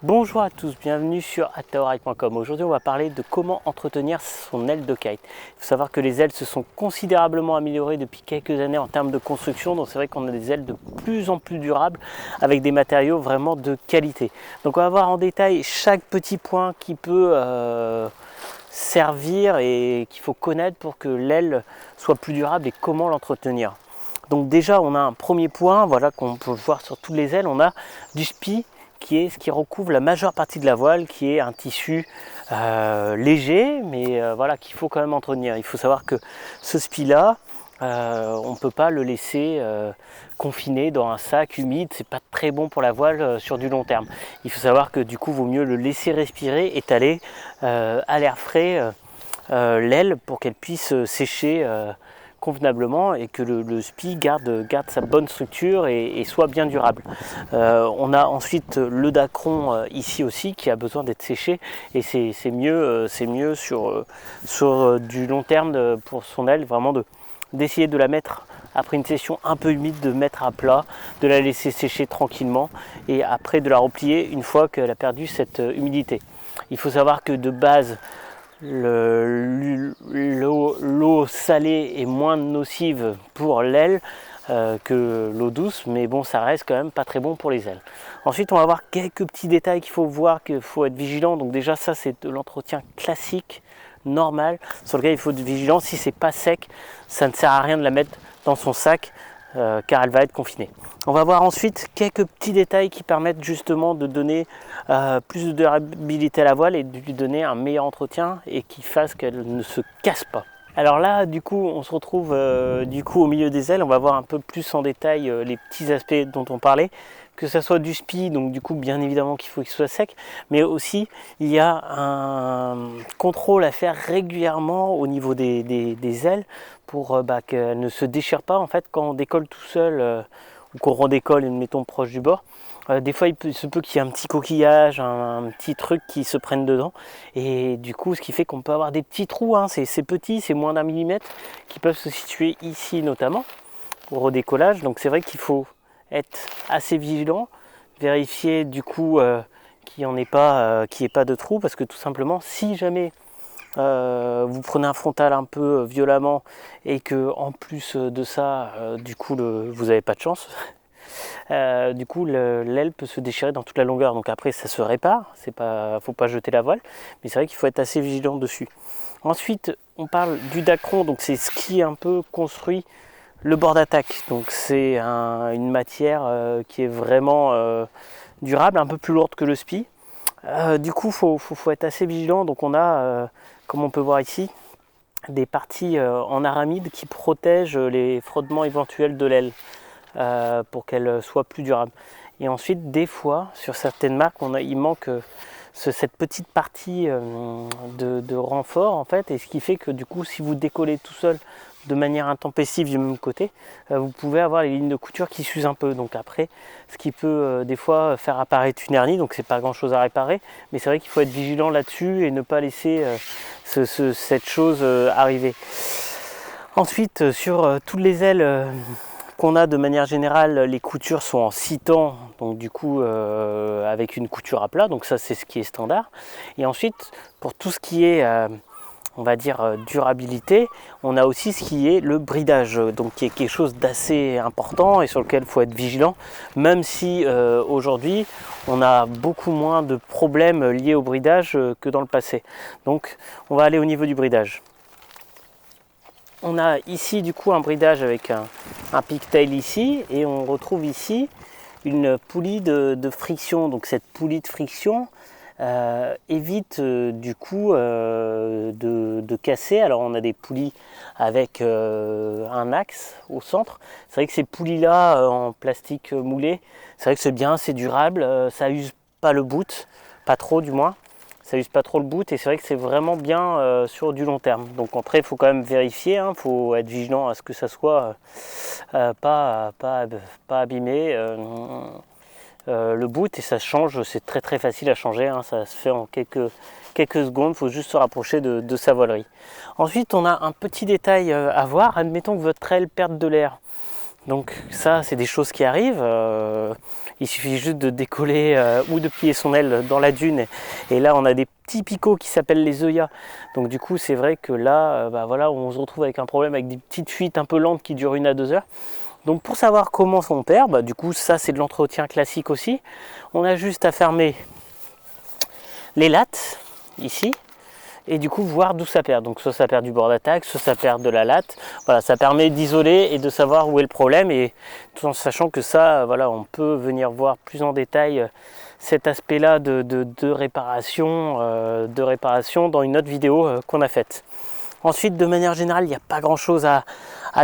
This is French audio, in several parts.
Bonjour à tous, bienvenue sur ataorail.com. Aujourd'hui on va parler de comment entretenir son aile de kite. Il faut savoir que les ailes se sont considérablement améliorées depuis quelques années en termes de construction, donc c'est vrai qu'on a des ailes de plus en plus durables avec des matériaux vraiment de qualité. Donc on va voir en détail chaque petit point qui peut servir et qu'il faut connaître pour que l'aile soit plus durable et comment l'entretenir. Donc déjà on a un premier point, voilà, qu'on peut voir sur toutes les ailes, on a du spi qui est ce qui recouvre la majeure partie de la voile, qui est un tissu léger, mais voilà, qu'il faut quand même entretenir. Il faut savoir que ce spi-là, on ne peut pas le laisser confiné dans un sac humide, c'est pas très bon pour la voile sur du long terme. Il faut savoir que du coup, il vaut mieux le laisser respirer, étaler à l'air frais l'aile pour qu'elle puisse sécher convenablement et que le spi garde sa bonne structure et soit bien durable. On a ensuite le dacron ici aussi qui a besoin d'être séché et c'est mieux sur du long terme pour son aile, vraiment d'essayer de la mettre après une session un peu humide, de mettre à plat, de la laisser sécher tranquillement et après de la replier une fois qu'elle a perdu cette humidité. Il faut savoir que de base, l'eau salée est moins nocive pour l'aile que l'eau douce, mais bon, ça reste quand même pas très bon pour les ailes. Ensuite, on va voir quelques petits détails qu'il faut voir, qu'il faut être vigilant. Donc déjà, ça c'est de l'entretien classique, normal, sur lequel il faut être vigilant. Si c'est pas sec, ça ne sert à rien de la mettre dans son sac car elle va être confinée. On va voir ensuite quelques petits détails qui permettent justement de donner plus de durabilité à la voile et de lui donner un meilleur entretien et qui fasse qu'elle ne se casse pas. Alors là, du coup, on se retrouve au milieu des ailes. On va voir un peu plus en détail les petits aspects dont on parlait, que ce soit du spi, donc du coup, bien évidemment qu'il faut qu'il soit sec, mais aussi il y a un contrôle à faire régulièrement au niveau des ailes pour qu'elles ne se déchirent pas en fait quand on décolle tout seul ou qu'on redécolle, mettons proche du bord. Des fois, il se peut qu'il y ait un petit coquillage, un petit truc qui se prenne dedans. Et du coup, ce qui fait qu'on peut avoir des petits trous, hein, c'est petit, c'est moins d'1 millimètre, qui peuvent se situer ici notamment, au redécollage. Donc c'est vrai qu'il faut être assez vigilant, vérifier du coup qu'il n'y ait pas de trou, parce que tout simplement, si jamais vous prenez un frontal un peu violemment et que en plus de ça, du coup, vous n'avez pas de chance, du coup l'aile peut se déchirer dans toute la longueur. Donc après ça se répare, faut pas jeter la voile, mais c'est vrai qu'il faut être assez vigilant dessus. Ensuite on parle du dacron, donc c'est ce qui un peu construit le bord d'attaque. Donc c'est une matière qui est vraiment durable, un peu plus lourde que le spi. Du coup faut être assez vigilant. Donc on a, comme on peut voir ici, des parties en aramide qui protègent les frottements éventuels de l'aile. Pour qu'elle soit plus durable. Et ensuite, des fois, sur certaines marques, il manque cette petite partie de renfort en fait, et ce qui fait que du coup, si vous décollez tout seul de manière intempestive du même côté, vous pouvez avoir les lignes de couture qui s'usent un peu. Donc après, ce qui peut des fois faire apparaître une hernie, donc c'est pas grand chose à réparer, mais c'est vrai qu'il faut être vigilant là-dessus et ne pas laisser cette chose arriver. Ensuite, sur toutes les ailes qu'on a de manière générale, les coutures sont en 6 temps, donc du coup avec une couture à plat, donc ça c'est ce qui est standard. Et ensuite pour tout ce qui est on va dire durabilité, on a aussi ce qui est le bridage, donc qui est quelque chose d'assez important et sur lequel il faut être vigilant, même si aujourd'hui on a beaucoup moins de problèmes liés au bridage que dans le passé. Donc on va aller au niveau du bridage. On a ici du coup un bridage avec un pigtail ici, et on retrouve ici une poulie de friction. Donc cette poulie de friction évite du coup de casser. Alors on a des poulies avec un axe au centre. C'est vrai que ces poulies là en plastique moulé, c'est vrai que c'est bien, c'est durable, ça use pas le bout, pas trop du moins. Ça use pas trop le bout, et c'est vrai que c'est vraiment bien sur du long terme. Donc après il faut quand même vérifier, il faut être vigilant à ce que ça soit pas abîmé le bout, et ça se change, c'est très facile à changer, ça se fait en quelques secondes, il faut juste se rapprocher de sa voilerie. Ensuite on a un petit détail à voir, admettons que votre aile perde de l'air. Donc ça, c'est des choses qui arrivent. Il suffit juste de décoller ou de plier son aile dans la dune. Et là, on a des petits picots qui s'appellent les œillats. Donc du coup, c'est vrai que là, voilà, on se retrouve avec un problème, avec des petites fuites un peu lentes qui durent 1 à 2 heures. Donc pour savoir comment on perd, du coup, ça c'est de l'entretien classique aussi. On a juste à fermer les lattes, ici. Et du coup voir d'où ça perd. Donc soit ça perd du bord d'attaque, soit ça perd de la latte. Voilà, ça permet d'isoler et de savoir où est le problème, et tout en sachant que ça, voilà, on peut venir voir plus en détail cet aspect-là de réparation dans une autre vidéo qu'on a faite. Ensuite, de manière générale, il n'y a pas grand-chose à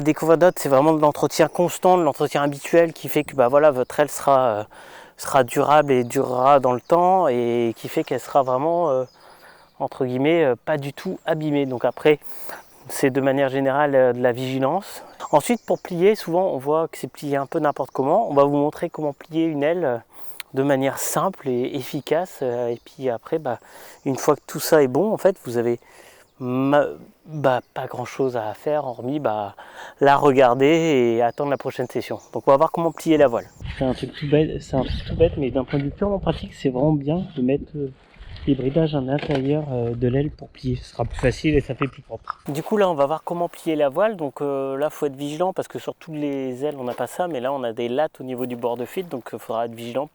découvrir d'autre. C'est vraiment de l'entretien constant, de l'entretien habituel qui fait que voilà, votre aile sera durable et durera dans le temps, et qui fait qu'elle sera vraiment entre guillemets pas du tout abîmé. Donc après, c'est de manière générale de la vigilance. Ensuite, pour plier, souvent on voit que c'est plié un peu n'importe comment. On va vous montrer comment plier une aile de manière simple et efficace, et puis après, une fois que tout ça est bon, en fait, vous avez pas grand chose à faire hormis la regarder et attendre la prochaine session. Donc on va voir comment plier la voile. C'est un truc tout bête, mais d'un point de vue purement pratique, c'est vraiment bien de mettre les bridages à l'intérieur de l'aile pour plier. Ce sera plus facile et ça fait plus propre. Du coup là, on va voir comment plier la voile. Donc là, il faut être vigilant parce que sur toutes les ailes, on n'a pas ça, mais là, on a des lattes au niveau du bord de fil, donc il faudra être vigilant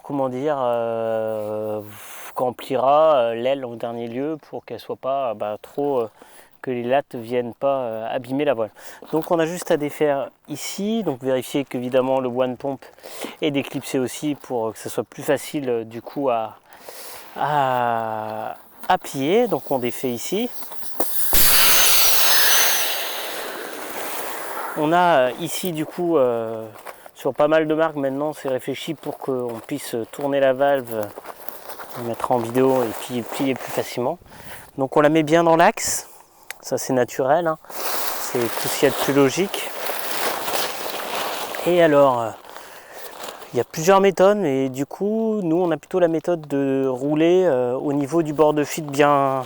comment dire, quand on pliera l'aile en dernier lieu, pour qu'elle soit pas trop, que les lattes ne viennent pas abîmer la voile. Donc on a juste à défaire ici, donc vérifier qu'évidemment le one pump est déclipsé aussi pour que ce soit plus facile du coup à plier. Donc on défait ici. On a ici du coup sur pas mal de marques maintenant, c'est réfléchi pour qu'on puisse tourner la valve, mettre en vidéo et puis plier plus facilement. Donc on la met bien dans l'axe, ça c'est naturel, hein. C'est tout ce qu'il y a de plus logique. Et alors, il y a plusieurs méthodes, mais du coup, nous on a plutôt la méthode de rouler au niveau du bord de fil bien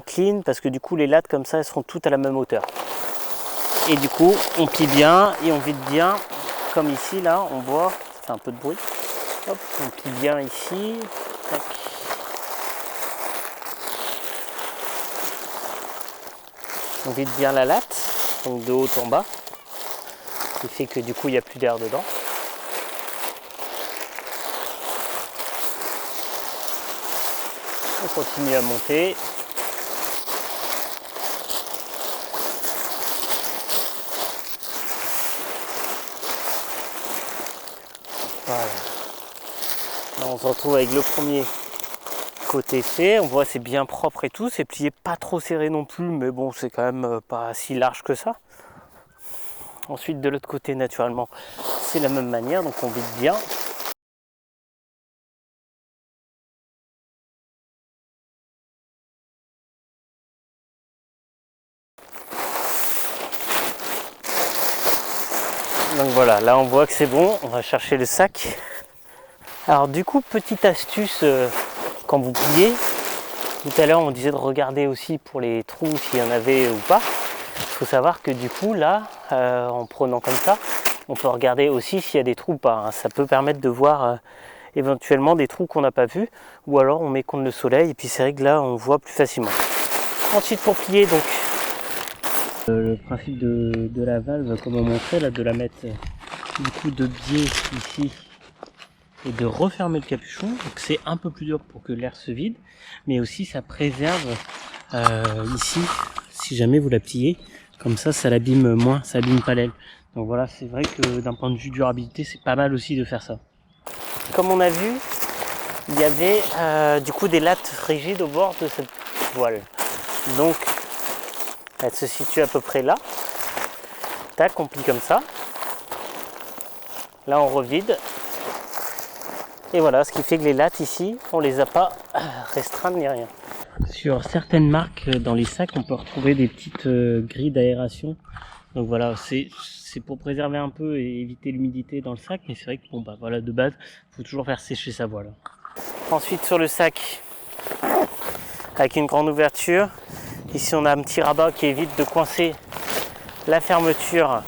clean, parce que du coup les lattes comme ça, elles seront toutes à la même hauteur. Et du coup, on plie bien et on vide bien. Comme ici, là, on voit, ça fait un peu de bruit. Hop, on plie bien ici. Tac. On vide bien la latte, donc de haut en bas. Ce qui fait que du coup, il n'y a plus d'air dedans. On continue à monter. Voilà. Là, on se retrouve avec le premier côté fait. On voit c'est bien propre et tout. C'est plié pas trop serré non plus, mais bon, c'est quand même pas si large que ça. Ensuite, de l'autre côté, naturellement, c'est la même manière. Donc on vide bien. Donc voilà, là on voit que c'est bon. On va chercher le sac. Alors du coup, petite astuce quand vous pliez. Tout à l'heure, on disait de regarder aussi pour les trous s'il y en avait ou pas. Il faut savoir que du coup, là, en prenant comme ça, on peut regarder aussi s'il y a des trous ou pas, hein. Ça peut permettre de voir éventuellement des trous qu'on n'a pas vus, ou alors on met contre le soleil et puis c'est vrai que là, on voit plus facilement. Ensuite, pour plier, donc le principe de la valve, comme on montrait, là, de la mettre du coup de biais ici et de refermer le capuchon. Donc c'est un peu plus dur pour que l'air se vide, mais aussi ça préserve ici, si jamais vous la pliez, comme ça l'abîme moins, ça abîme pas l'aile. Donc voilà, c'est vrai que d'un point de vue durabilité, c'est pas mal aussi de faire ça. Comme on a vu, il y avait du coup des lattes rigides au bord de cette voile. Donc elle se situe à peu près là. Tac, on plie comme ça. Là on revide. Et voilà, ce qui fait que les lattes ici, on les a pas restreintes ni rien. Sur certaines marques, dans les sacs, on peut retrouver des petites grilles d'aération. Donc voilà, c'est pour préserver un peu et éviter l'humidité dans le sac. Mais c'est vrai que bon, voilà, de base, il faut toujours faire sécher sa voile. Ensuite, sur le sac, avec une grande ouverture. Ici, on a un petit rabat qui évite de coincer la fermeture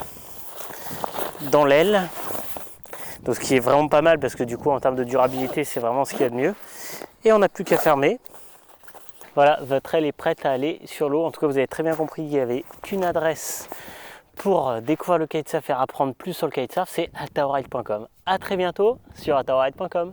dans l'aile. Donc ce qui est vraiment pas mal parce que du coup en termes de durabilité c'est vraiment ce qu'il y a de mieux. Et on n'a plus qu'à fermer. Voilà, votre aile est prête à aller sur l'eau. En tout cas vous avez très bien compris qu'il n'y avait qu'une adresse pour découvrir le kitesurf et apprendre plus sur le kitesurf, c'est ataoride.com. A très bientôt sur ataoride.com.